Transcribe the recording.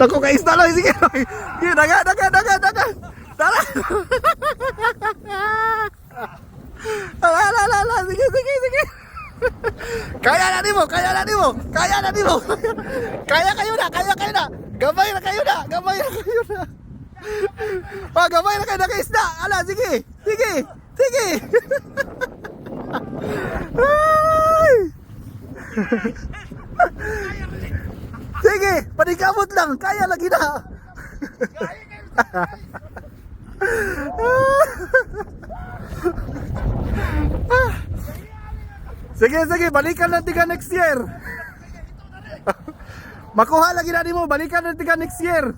Dako ka isda lang, sige. Sige, dagan. Tara. Ala, sige. Kaya na nimo. Kaya kayo na. Gamay na kayo na. Gamay na kayo na isda. Ala, sige. Ay! Sige, panikamot lang. Kaya lagi na. Sige, balikan natin ka next year. Makuha lagi na mo, balikan natin ka next year.